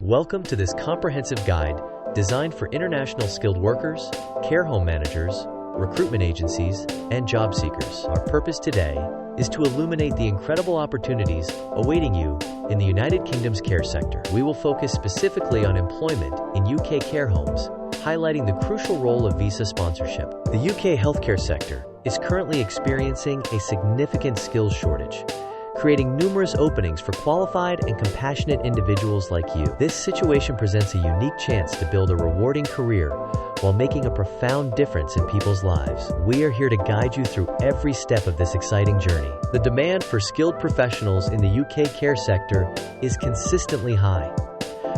Welcome to this comprehensive guide designed for international skilled workers, care home managers, recruitment agencies, and job seekers. Our purpose today is to illuminate the incredible opportunities awaiting you in the United Kingdom's care sector. We will focus specifically on employment in UK care homes, highlighting the crucial role of visa sponsorship. The UK healthcare sector is currently experiencing a significant skills shortage, creating numerous openings for qualified and compassionate individuals like you. This situation presents a unique chance to build a rewarding career while making a profound difference in people's lives. We are here to guide you through every step of this exciting journey. The demand for skilled professionals in the UK care sector is consistently high,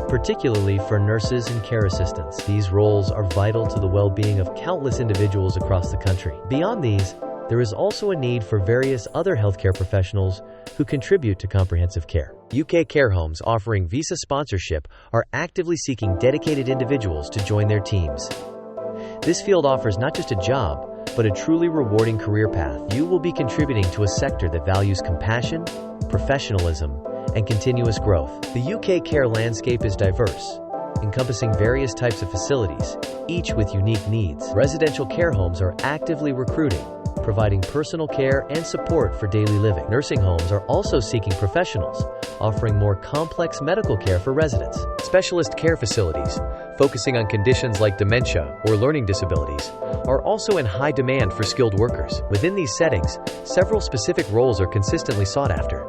particularly for nurses and care assistants. These roles are vital to the well-being of countless individuals across the country. Beyond these, there is also a need for various other healthcare professionals who contribute to comprehensive care. UK care homes offering visa sponsorship are actively seeking dedicated individuals to join their teams. This field offers not just a job, but a truly rewarding career path. You will be contributing to a sector that values compassion, professionalism, and continuous growth. The UK care landscape is diverse, encompassing various types of facilities, each with unique needs. Residential care homes are actively recruiting, providing personal care and support for daily living. Nursing homes are also seeking professionals, offering more complex medical care for residents. Specialist care facilities, focusing on conditions like dementia or learning disabilities, are also in high demand for skilled workers. Within these settings, several specific roles are consistently sought after.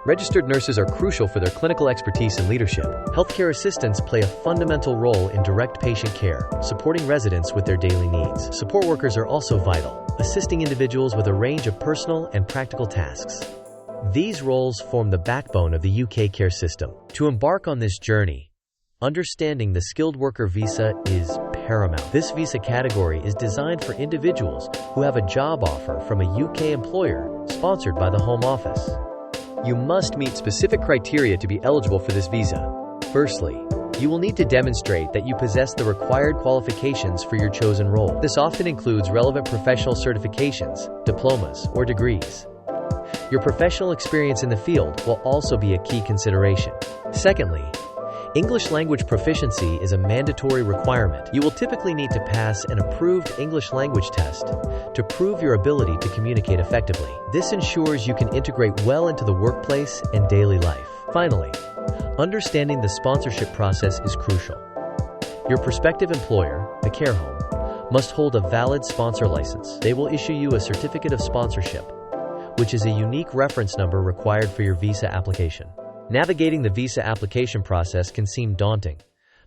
Registered nurses are crucial for their clinical expertise and leadership. Healthcare assistants play a fundamental role in direct patient care, supporting residents with their daily needs. Support workers are also vital, assisting individuals with a range of personal and practical tasks. These roles form the backbone of the UK care system. To embark on this journey, understanding the skilled worker visa is paramount. This visa category is designed for individuals who have a job offer from a UK employer sponsored by the Home Office. You must meet specific criteria to be eligible for this visa. Firstly, you will need to demonstrate that you possess the required qualifications for your chosen role. This often includes relevant professional certifications, diplomas, or degrees. Your professional experience in the field will also be a key consideration. Secondly, English language proficiency is a mandatory requirement. You will typically need to pass an approved English language test to prove your ability to communicate effectively. This ensures you can integrate well into the workplace and daily life. Finally, understanding the sponsorship process is crucial. Your prospective employer, the care home, must hold a valid sponsor license. They will issue you a certificate of sponsorship, which is a unique reference number required for your visa application. Navigating the visa application process can seem daunting,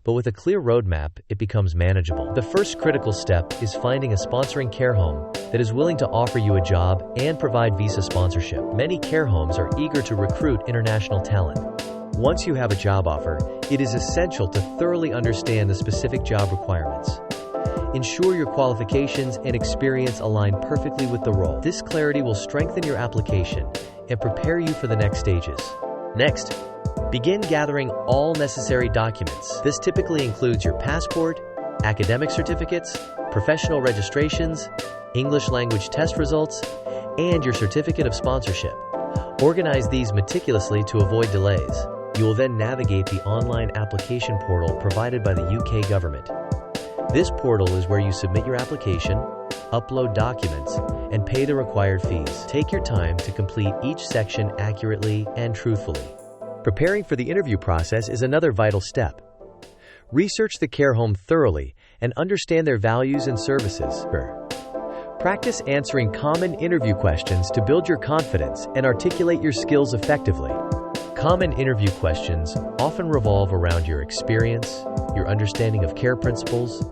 but with a clear roadmap, it becomes manageable. The first critical step is finding a sponsoring care home that is willing to offer you a job and provide visa sponsorship. Many care homes are eager to recruit international talent. Once you have a job offer, it is essential to thoroughly understand the specific job requirements. Ensure your qualifications and experience align perfectly with the role. This clarity will strengthen your application and prepare you for the next stages. Next, begin gathering all necessary documents. This typically includes your passport, academic certificates, professional registrations, English language test results, and your certificate of sponsorship. Organize these meticulously to avoid delays. You will then navigate the online application portal provided by the UK government. This portal is where you submit your application, upload documents, and pay the required fees. Take your time to complete each section accurately and truthfully. Preparing for the interview process is another vital step. Research the care home thoroughly and understand their values and services. Practice answering common interview questions to build your confidence and articulate your skills effectively. Common interview questions often revolve around your experience, your understanding of care principles,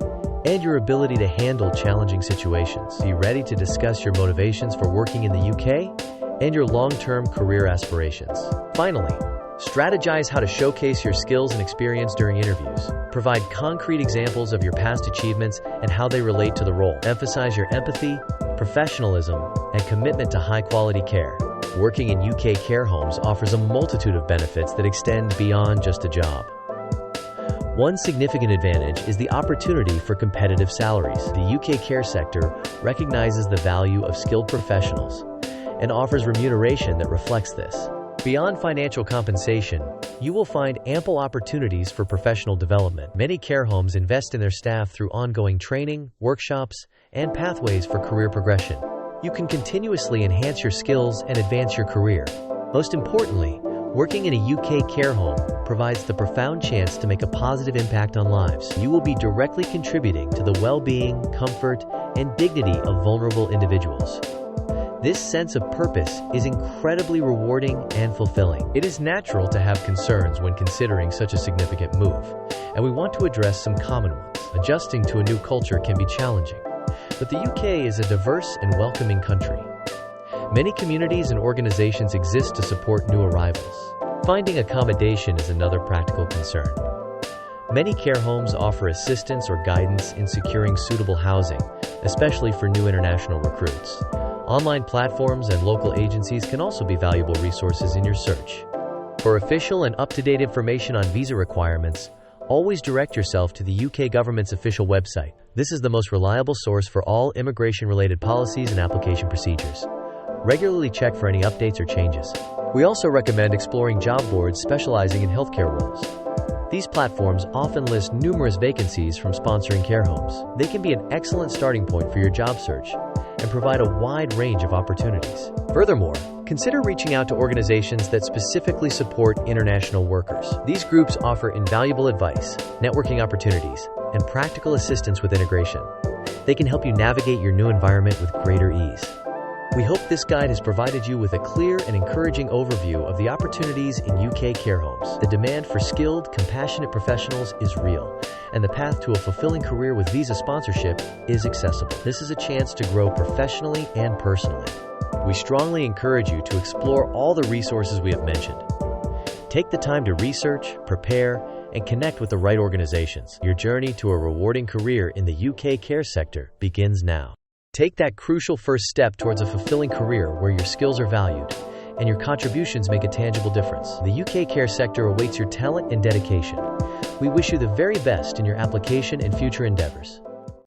and your ability to handle challenging situations. Be ready to discuss your motivations for working in the UK and your long-term career aspirations. Finally, strategize how to showcase your skills and experience during interviews. Provide concrete examples of your past achievements and how they relate to the role. Emphasize your empathy, professionalism, and commitment to high-quality care. Working in UK care homes offers a multitude of benefits that extend beyond just a job. One significant advantage is the opportunity for competitive salaries. The UK care sector recognizes the value of skilled professionals and offers remuneration that reflects this. Beyond financial compensation, you will find ample opportunities for professional development. Many care homes invest in their staff through ongoing training, workshops, and pathways for career progression. You can continuously enhance your skills and advance your career. Most importantly, working in a UK care home provides the profound chance to make a positive impact on lives. You will be directly contributing to the well-being, comfort, and dignity of vulnerable individuals. This sense of purpose is incredibly rewarding and fulfilling. It is natural to have concerns when considering such a significant move, and we want to address some common ones. Adjusting to a new culture can be challenging, but the UK is a diverse and welcoming country. Many communities and organizations exist to support new arrivals. Finding accommodation is another practical concern. Many care homes offer assistance or guidance in securing suitable housing, especially for new international recruits. Online platforms and local agencies can also be valuable resources in your search. For official and up-to-date information on visa requirements, always direct yourself to the UK government's official website. This is the most reliable source for all immigration-related policies and application procedures. Regularly check for any updates or changes. We also recommend exploring job boards specializing in healthcare roles. These platforms often list numerous vacancies from sponsoring care homes. They can be an excellent starting point for your job search and provide a wide range of opportunities. Furthermore, consider reaching out to organizations that specifically support international workers. These groups offer invaluable advice, networking opportunities, and practical assistance with integration. They can help you navigate your new environment with greater ease. We hope this guide has provided you with a clear and encouraging overview of the opportunities in UK care homes. The demand for skilled, compassionate professionals is real, and the path to a fulfilling career with visa sponsorship is accessible. This is a chance to grow professionally and personally. We strongly encourage you to explore all the resources we have mentioned. Take the time to research, prepare, and connect with the right organizations. Your journey to a rewarding career in the UK care sector begins now. Take that crucial first step towards a fulfilling career where your skills are valued and your contributions make a tangible difference. The UK care sector awaits your talent and dedication. We wish you the very best in your application and future endeavors.